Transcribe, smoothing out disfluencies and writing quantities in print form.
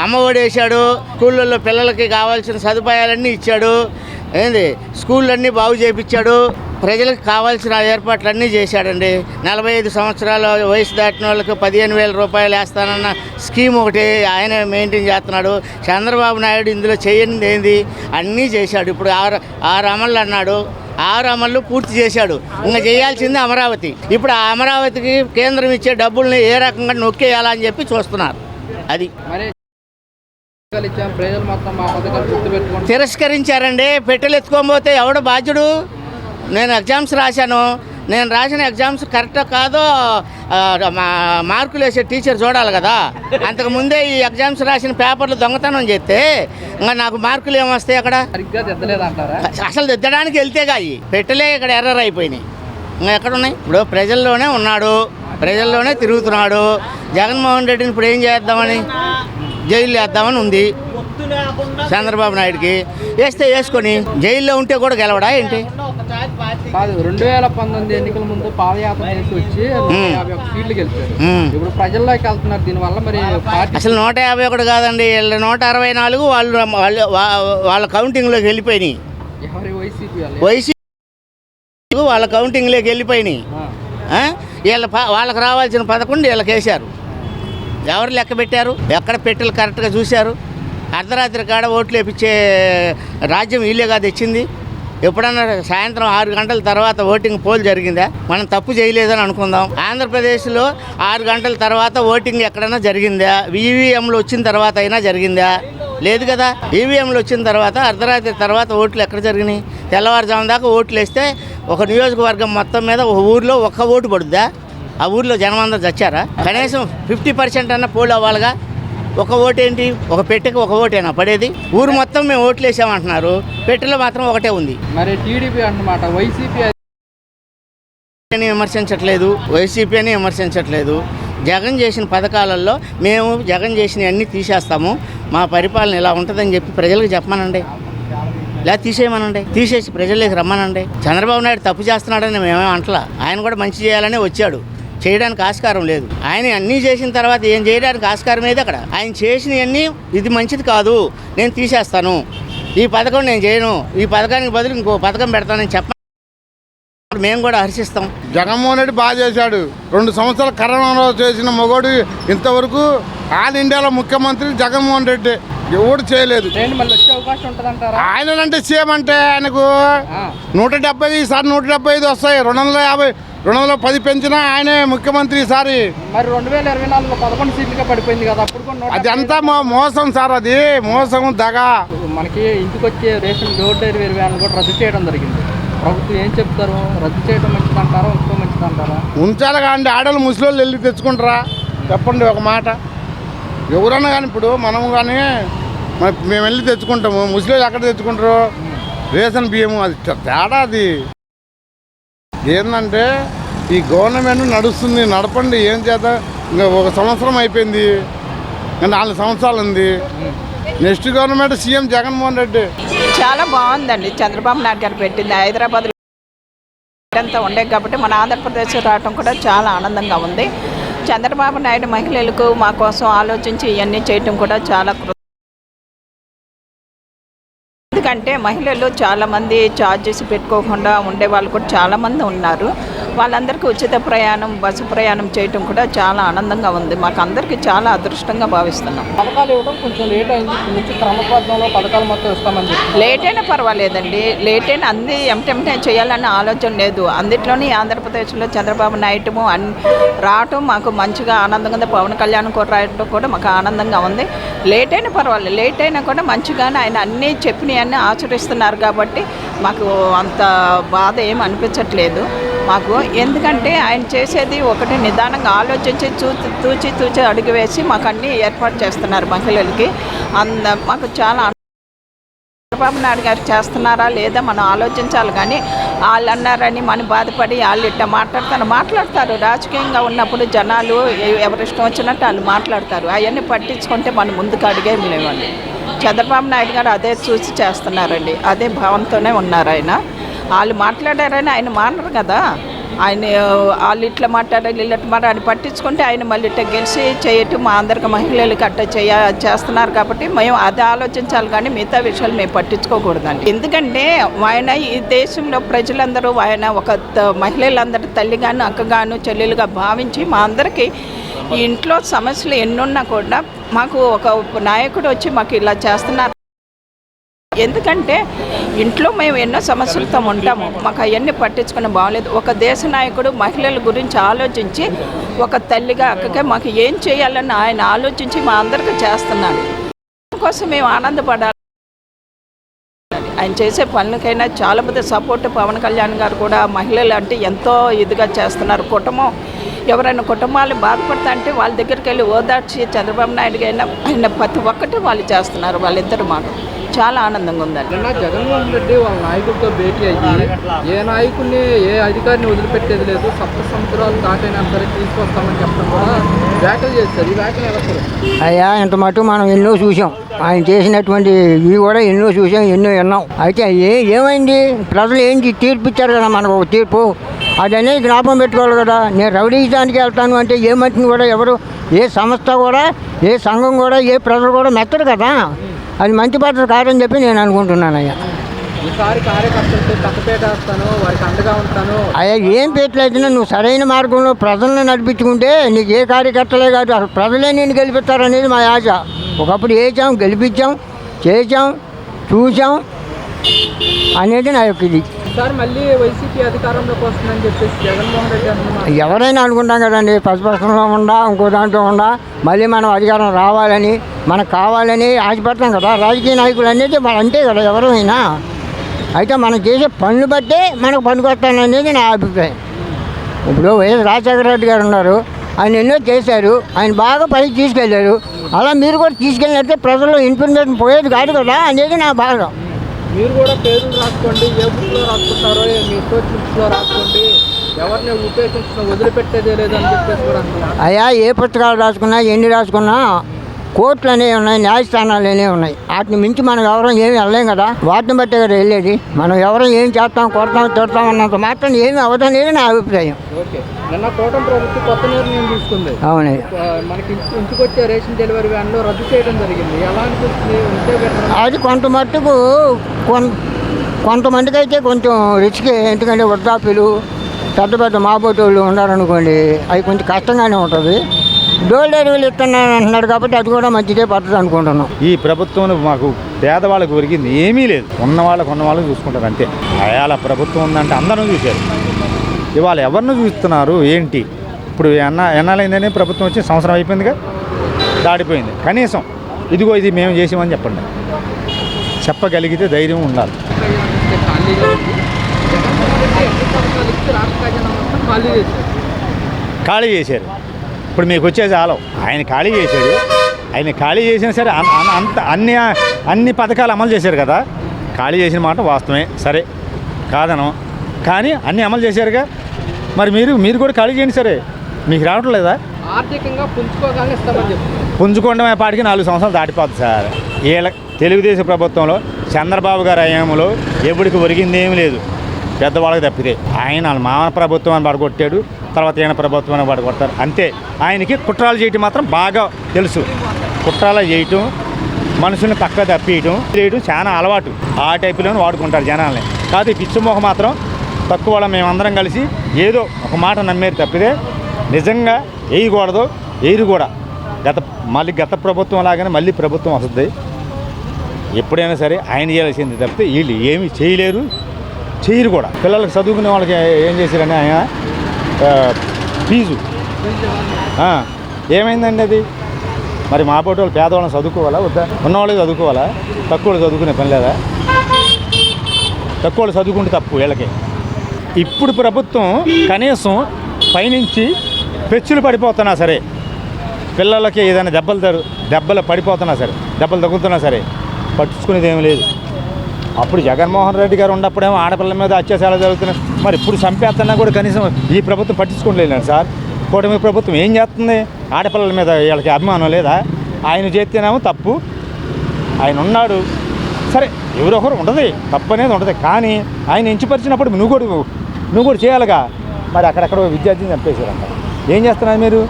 అమ్మఒడి వేశాడు, స్కూళ్ళల్లో పిల్లలకి కావాల్సిన సదుపాయాలన్నీ ఇచ్చాడు, ఏంది స్కూళ్ళన్నీ బాగు చేయించాడు, ప్రజలకు కావాల్సిన ఏర్పాట్లన్నీ చేశాడండి. 45 సంవత్సరాల వయసు దాటిన వాళ్ళకి 15,000 రూపాయలు వేస్తానన్న స్కీమ్ ఒకటి ఆయన మెయింటైన్ చేస్తున్నాడు. చంద్రబాబు నాయుడు ఇందులో చేయనిది ఏంది, అన్నీ చేశాడు. ఇప్పుడు ఆరు అమలు అన్నాడు, 6 అమలు పూర్తి చేశాడు. ఇంకా చేయాల్సింది అమరావతి. ఇప్పుడు ఆ అమరావతికి కేంద్రం ఇచ్చే డబ్బుల్ని ఏ రకంగా నొక్కేయాలని చెప్పి చూస్తున్నారు. అది తిరస్కరించారండి. పెట్టెలు ఎత్తుకోకపోతే ఎవడు బాధ్యుడు? నేను ఎగ్జామ్స్ రాశాను, నేను రాసిన ఎగ్జామ్స్ కరెక్టో కాదో మార్కులు వేసే టీచర్ చూడాలి కదా. అంతకుముందే ఈ ఎగ్జామ్స్ రాసిన పేపర్లు దొంగతనం చేస్తే ఇంకా నాకు మార్కులు ఏమొస్తాయి? అక్కడ అసలు దిద్దడానికి వెళ్తేగా అవి పెట్టలే ఇక్కడ ఎర్రర్ అయిపోయినాయి. ఇంకా ఎక్కడున్నాయి? ఇప్పుడు ప్రజల్లోనే ఉన్నాడు, ప్రజల్లోనే తిరుగుతున్నాడు. జగన్మోహన్ రెడ్డిని ఇప్పుడు ఏం చేద్దామని, జైలు వేద్దామని ఉంది చంద్రబాబు నాయుడికి. వేస్తే వేసుకొని జైల్లో ఉంటే కూడా గెలవడా ఏంటి? 2019 ఎన్నికల ముందు పాదయాత్ర చేసి వచ్చి 151 సీట్లు గెలిచారు. ఇప్పుడు ప్రజల్లోకి వెళ్తున్నారు. దీనివల్ల మరి అసలు 151 కాదండి, 164 వాళ్ళ కౌంటింగ్లోకి వెళ్ళిపోయినాయి. వైసీపీ వాళ్ళ కౌంటింగ్లోకి వెళ్ళిపోయినాయి. వాళ్ళకి రావాల్సిన 11 వీళ్ళకి వేశారు. ఎవరు లెక్క పెట్టారు? ఎక్కడ పెట్టెలు కరెక్ట్గా చూశారు? అర్ధరాత్రి కాడ ఓట్లు వేపించే రాజ్యం వీళ్ళేగా తెచ్చింది. ఎప్పుడన్నా సాయంత్రం 6 గంటల తర్వాత ఓటింగ్ పోల్ జరిగిందా? మనం తప్పు చేయలేదని అనుకుందాం. ఆంధ్రప్రదేశ్లో 6 గంటల తర్వాత ఓటింగ్ ఎక్కడైనా జరిగిందా? ఈవీఎంలు వచ్చిన తర్వాత అయినా జరిగిందా? లేదు కదా. ఈవీఎంలు వచ్చిన తర్వాత అర్ధరాత్రి తర్వాత ఓట్లు ఎక్కడ జరిగినాయి? తెల్లవారుజాము దాకా ఓట్లు వేస్తే ఒక నియోజకవర్గం మొత్తం మీద ఒక ఊరిలో ఒక్క ఓటు పడుద్దా? ఆ ఊరిలో జనం అందరూ చచ్చారా? కనీసం 50% అన్న పోల్ అవ్వాలిగా. ఒక ఓటు ఏంటి? ఒక పెట్టెకి ఒక ఓటేనా పడేది? ఊరు మొత్తం మేము ఓట్లు వేసామంటున్నారు, పెట్టెలో మాత్రం ఒకటే ఉంది. మరి టీడీపీ అన్నమాట, వైసీపీ అని విమర్శించట్లేదు, వైసీపీ అని విమర్శించట్లేదు. జగన్ చేసిన పథకాలలో మేము జగన్ చేసినవి అన్నీ తీసేస్తాము, మా పరిపాలన ఇలా ఉంటుందని చెప్పి ప్రజలకు చెప్పమనండి, లేదా తీసేయమనండి, తీసేసి ప్రజల్లోకి రమ్మనండి. చంద్రబాబు నాయుడు తప్పు చేస్తున్నాడని మేమేం అంటలా. ఆయన కూడా మంచి చేయాలనే వచ్చాడు, చేయడానికి ఆస్కారం లేదు. ఆయన అన్నీ చేసిన తర్వాత ఏం చేయడానికి ఆస్కారం ఏది? అక్కడ ఆయన చేసినవన్నీ ఇది మంచిది కాదు, నేను తీసేస్తాను, ఈ పథకం నేను చేయను, ఈ పథకానికి బదులు ఇంకో పథకం పెడతానని చెప్ప మేము కూడా హర్షిస్తాం. జగన్మోహన్ రెడ్డి బాగా చేశాడు. 2 సంవత్సరాలు కరోనాలో చేసిన మొగోడు ఇంతవరకు ఆల్ ఇండియాలో ముఖ్యమంత్రి జగన్మోహన్ రెడ్డి ఎవడు చేయలేదు. ఆయనంటే సీఎం అంటే ఆయనకు 170, ఈసారి 175 వస్తాయి. 250, 210 పెంచినా ఆయనే ముఖ్యమంత్రి ఈసారి. మరి 2024లో 11 సీట్లుగా పడిపోయింది కదా. అప్పుడు అది అంతా మోసం సార్, అది మోసం దగా. మనకి ఇంటికి వచ్చే రేషన్ డోర్ డెలివరీ వ్యాన్ కూడా రద్దు చేయడం జరిగింది. ప్రభుత్వం ఏం చెప్తారు? రద్దు చేయడం మంచిదంటారా, ఇంకో మంచిదంటారా? ఉంచాలి కానీ ఆడలు ముసలి వెళ్ళి తెచ్చుకుంటారా? చెప్పండి ఒక మాట. ఎవరన్నా కానీ ఇప్పుడు మనం కానీ మేము వెళ్ళి తెచ్చుకుంటాము, ముసలి ఎక్కడ తెచ్చుకుంటారు? రేషన్ బియ్యము అది తేడా. అది ఏంటంటే ఈ గవర్నమెంట్ నడుస్తుంది, నడపండి, ఏం చేద్దాం. ఇంకా 1 సంవత్సరం అయిపోయింది, ఇంకా 4 సంవత్సరాలు ఉంది. Next government CM Jaganmohan Reddy. చాలా బాగుందండి చంద్రబాబు నాయుడు గారు పెట్టింది. హైదరాబాద్ అంతా ఉండే కాబట్టి మన ఆంధ్రప్రదేశ్ రావడం కూడా చాలా ఆనందంగా ఉంది. చంద్రబాబు నాయుడు మహిళలకు మా కోసం ఆలోచించి ఇవన్నీ చేయటం కూడా చాలా ఎందుకంటే మహిళలు చాలామంది ఛార్జెస్ పెట్టుకోకుండా ఉండే వాళ్ళు కూడా చాలామంది ఉన్నారు. వాళ్ళందరికీ ఉచిత ప్రయాణం, బస్సు ప్రయాణం చేయటం కూడా చాలా ఆనందంగా ఉంది. మాకు అందరికీ చాలా అదృష్టంగా భావిస్తున్నాం. పథకాలు ఇవ్వడం కొంచెం లేట్ అయింది, నుంచి క్రమబద్ధంలో పథకాలు మొత్తం ఇస్తామని చెప్పి. లేట్ అయినా పర్వాలేదండి, లేట్ అయినా అన్ని ఎంటెంటే చేయాలన్న ఆలోచన లేదు. అందులోని ఆంధ్రప్రదేశ్లో చంద్రబాబు నాయుడు రావటం మాకు మంచిగా ఆనందంగా ఉంది. పవన్ కళ్యాణ్ కూడా రావటం కూడా మాకు ఆనందంగా ఉంది. లేట్ అయినా పర్వాలేదు, లేట్ అయినా కూడా మంచిగానే ఆయన అన్నీ చెప్పినవన్నీ ఆచరిస్తున్నారు కాబట్టి మాకు అంత బాధ ఏం అనిపించట్లేదు మాకు. ఎందుకంటే ఆయన చేసేది ఒకటి నిదానంగా ఆలోచించి తూచి అడుగు వేసి మాకు అన్నీ ఏర్పాటు చేస్తున్నారు మహిళలకి. మాకు చాలా చంద్రబాబు నాయుడు గారు చేస్తున్నారా లేదా మనం ఆలోచించాలి. కానీ వాళ్ళు అన్నారని మనం బాధపడి వాళ్ళు ఇట్లా మాట్లాడతారు. రాజకీయంగా ఉన్నప్పుడు జనాలు ఎవరిష్టం వచ్చినట్టు వాళ్ళు మాట్లాడతారు. అవన్నీ పట్టించుకుంటే మనం ముందుకు అడిగేం లేవండి. చంద్రబాబు నాయుడు గారు అదే చూసి చేస్తున్నారండి, అదే భావంతోనే ఉన్నారు ఆయన. వాళ్ళు మాట్లాడారని ఆయన మానరు కదా. ఆయన వాళ్ళు ఇట్లా మాట్లాడాలి వీళ్ళు ఇట్లా మాట్లాడి పట్టించుకుంటే ఆయన మళ్ళీ ఇట్లా గెలిచి చేయటం మా అందరికి మహిళలకు అట్ట చేస్తున్నారు కాబట్టి మేము అది ఆలోచించాలి కానీ మిగతా విషయాలు మేము పట్టించుకోకూడదండి. ఎందుకంటే ఆయన ఈ దేశంలో ప్రజలందరూ ఆయన ఒక మహిళలందరూ తల్లిగాను అక్కగాను చెల్లెలుగా భావించి మా అందరికీ ఈ ఇంట్లో సమస్యలు ఎన్నున్నా కూడా మాకు ఒక నాయకుడు వచ్చి మాకు ఇలా చేస్తున్నారు. ఎందుకంటే ఇంట్లో మేము ఎన్నో సమస్యలతో ఉంటాము, మాకు అవన్నీ పట్టించుకుని బాగలేదు. ఒక దేశ నాయకుడు మహిళల గురించి ఆలోచించి ఒక తల్లిగా అక్కగా మాకు ఏం చేయాలని ఆయన ఆలోచించి మా అందరికీ చేస్తున్నాడు. దానికోసం మేము ఆనందపడాలి. ఆయన చేసే పనులకైనా చాలా పెద్ద సపోర్ట్. పవన్ కళ్యాణ్ గారు కూడా మహిళలు అంటే ఎంతో ఇదిగా చేస్తున్నారు. ఎవరైనా కుటుంబాలు బాధపడతా అంటే వాళ్ళ దగ్గరికి వెళ్ళి ఓదార్చి చంద్రబాబు నాయుడు అయినా ఆయన ప్రతి ఒక్కటి వాళ్ళు చేస్తున్నారు. వాళ్ళిద్దరు మాకు చాలా ఆనందంగా ఉందండి. నిన్న జగన్మోహన్ రెడ్డి వాళ్ళ నాయకుడితో భేటీ అయ్యి ఏ నాయకుడిని ఏ అధికారిని వదిలిపెట్టేది లేదు, 7 సంవత్సరాలు దాటైనా సరే తీసుకొస్తామని చెప్పడం కూడా వ్యాఖ్యలు చేస్తారు. ఈ వ్యాఖ్యలు ఎలా చూస్తారు? అయ్యా ఇంత మటు మనం ఎన్నో చూసాం, ఆయన చేసినటువంటి ఇవి కూడా ఎన్నో చూసాం, ఎన్నో విన్నాం. అయితే ఏమైంది, ప్రజలు ఏంటి తీర్పు ఇచ్చారు కదా మనకు ఒక తీర్పు, అది అనేది జ్ఞాపకం పెట్టుకోవాలి కదా. నేను రౌడీజానికి వెళ్తాను అంటే ఏ మట్టిని కూడా ఎవరు, ఏ సంస్థ కూడా, ఏ సంఘం కూడా, ఏ ప్రజలు కూడా మెత్తరు కదా. అది మంచి పద్ధతి కాదని చెప్పి నేను అనుకుంటున్నాను. అయ్యా ఈసారి కార్యకర్తలతో పక్కపేటేస్తాను, వారికి అండగా ఉంటాను. అయ్యా ఏం పెట్టలేదన్నా నువ్వు సరైన మార్గంలో ప్రజలను నడిపించుకుంటే నీకు ఏ కార్యకర్తలే కాదు అసలు ప్రజలే నేను గెలిపిస్తారనేది మా ఆశ. ఒకప్పుడు వేసాం, గెలిపించాం, చేసాం, చూసాం అనేది నా యొక్క ఇది. ఈసారి మళ్ళీ వైసీపీ అధికారంలోకి వస్తుందని చెప్పేసి జగన్మోహన్ రెడ్డి అంటున్నారు. ఎవరైనా అనుకుంటాం కదండి, పశుపక్షంలో ఉండా ఇంకో దాంట్లో ఉండా మళ్ళీ మనం అధికారం రావాలని మనకు కావాలని ఆశపడతాం కదా. రాజకీయ నాయకులు అనేది మన అంతే కదా ఎవరైనా. అయితే మనం చేసే పనులు బట్టే మనకు పనికొస్తాననేది నా అభిప్రాయం. ఇప్పుడు వైఎస్ రాజశేఖర రెడ్డి గారు ఉన్నారు, ఆయన ఎన్నో చేశారు, ఆయన బాగా పైకి తీసుకెళ్ళారు. అలా మీరు కూడా తీసుకెళ్ళినట్టే ప్రజల్లో ఇన్ఫర్మేషన్ పోయేది కాదు కదా అనేది నా బాధ. మీరు కూడా పేర్లు రాసుకోండి, ఏ బుక్లో రాసుకుంటారో మీ బుక్స్లో రాసుకోండి, ఎవరిని ఉపయోగించిన వదిలిపెట్టేదే లేదని చెప్పేసి కూడా అంటున్నారు. అయ్యా ఏ పుస్తకాలు రాసుకున్నా ఎన్ని రాసుకున్నా కోర్టులు అనేవి ఉన్నాయి, న్యాయస్థానాలు అనేవి ఉన్నాయి. వాటిని మించి మనం ఎవరం ఏమి వెళ్ళలేం కదా. వాటిని బట్టే కదా వెళ్ళేది. మనం ఎవరం ఏం చేస్తాం, కొడతాం, తిడతాం అన్నంత మాత్రం ఏమి అవ్వదనేది నా అభిప్రాయం. ఓకే, నిన్న కూటమి ప్రభుత్వం కొత్త నిర్ణయం తీసుకుంది. అవునయ్య, మనకి ఇంటికి వచ్చే రేషన్ డెలివరీ వ్యాన్లో రద్దు చేయడం జరిగింది. ఎలా అనిపిస్తుంది? అది కొంత మట్టుకు కొంతమందికి అయితే కొంచెం రిస్కే. ఎందుకంటే వృద్ధాప్యులు, పెద్ద పెద్ద మాబోటోళ్ళు ఉన్నారనుకోండి, అవి కొంచెం కష్టంగానే ఉంటుంది. డోర్ డెలివరీలు ఇస్తున్నాను అంటున్నాడు కాబట్టి అది కూడా మంచిదే పద్ధతి అనుకుంటున్నాం. ఈ ప్రభుత్వం మాకు పేదవాళ్ళకు ఒరిగింది ఏమీ లేదు. ఉన్న వాళ్ళకు చూసుకుంటారు అంతే. అయాల ప్రభుత్వం ఉందంటే అందరూ చూశారు. ఇవాళ ఎవరిని చూస్తున్నారు ఏంటి? ఇప్పుడు ఎన్నాలైందని ప్రభుత్వం వచ్చి సంవత్సరం అయిపోయిందిగా, దాడిపోయింది. కనీసం ఇదిగో ఇది మేము చేసామని చెప్పండి, చెప్పగలిగితే ధైర్యం ఉండాలి. ఖాళీ చేశారు. ఇప్పుడు మీకు వచ్చేది ఆలో ఆయన ఖాళీ చేశాడు. ఆయన ఖాళీ చేసినా సరే అంత అన్ని పథకాలు అమలు చేశారు కదా. ఖాళీ చేసిన మాట వాస్తవమే, సరే కాదనం, కానీ అన్నీ అమలు చేశారుగా. మరి మీరు కూడా ఖాళీ చేయండి, సరే మీకు రావటం లేదా? ఆర్థికంగా పుంజుకోగానే ఇస్తామని చెప్తున్నారు. పుంజుకోవడమే పాటికి 4 సంవత్సరాలు దాటిపోతుంది సార్. వీళ్ళ తెలుగుదేశం ప్రభుత్వంలో చంద్రబాబు గారి హయాంలో ఎవరికి ఒరిగింది ఏమీ లేదు, పెద్దవాళ్ళకి తప్పితే. ఆయన మామ ప్రభుత్వాన్ని పడగొట్టాడు, తర్వాత ఈయన ప్రభుత్వాన్ని పడగొడతారు అంతే. ఆయనకి కుట్రాలు చేయటం మాత్రం బాగా తెలుసు. కుట్రాలు చేయటం, మనుషుల్ని పక్క తప్పియటం చేయటం చాలా అలవాటు. ఆ టైపులోనే వాడుకుంటారు జనాల్ని. కాదు పిచ్చిమోహ మాత్రం తక్కువ వాళ్ళం మేమందరం కలిసి ఏదో ఒక మాట నమ్మేది తప్పితే నిజంగా వేయకూడదు, వేయరు కూడా. గత ప్రభుత్వం లాగానే మళ్ళీ ప్రభుత్వం వస్తుంది. ఎప్పుడైనా సరే ఆయన చేయాల్సింది తప్పితే వీళ్ళు ఏమీ చేయలేరు, చేయరు కూడా. పిల్లలకు చదువుకునే వాళ్ళకి ఏం చేశారని ఆయన ఫీజు ఏమైందండి అది? మరి మా పోటీ వాళ్ళు పేదవాళ్ళని చదువుకోవాలా వద్దా? ఉన్నవాళ్ళు చదువుకోవాలా? తక్కువ చదువుకునే పని లేదా? తక్కువ చదువుకుంటే తప్పు వీళ్ళకి. ఇప్పుడు ప్రభుత్వం కనీసం పైనుంచి పెచ్చులు పడిపోతున్నా సరే, పిల్లలకి ఏదైనా దెబ్బలు పడిపోతున్నా సరే, దెబ్బలు తగులుతున్నా సరే పట్టించుకునేది ఏమీ లేదు. అప్పుడు జగన్మోహన్ రెడ్డి గారు ఉన్నప్పుడేమో ఆడపిల్లల మీద అత్యాచారాలు జరుగుతున్నాయి. మరి ఇప్పుడు చంపేస్తున్నా కూడా కనీసం ఈ ప్రభుత్వం పట్టించుకోలేదు సార్. కూటమి ప్రభుత్వం ఏం చేస్తుంది? ఆడపిల్లల మీద వీళ్ళకి అభిమానం లేదా? ఆయన చేస్తేనేమో తప్పు, ఆయన ఉన్నాడు సరే, ఎవరొకరు ఉండదు, తప్పు అనేది ఉండదు. కానీ ఆయన ఎంచిపరిచినప్పుడు నువ్వు కూడా చేయాలిగా. మరి అక్కడెక్కడ విద్యార్థిని చంపేశారంట. ఏం చేస్తున్నారు మీరు?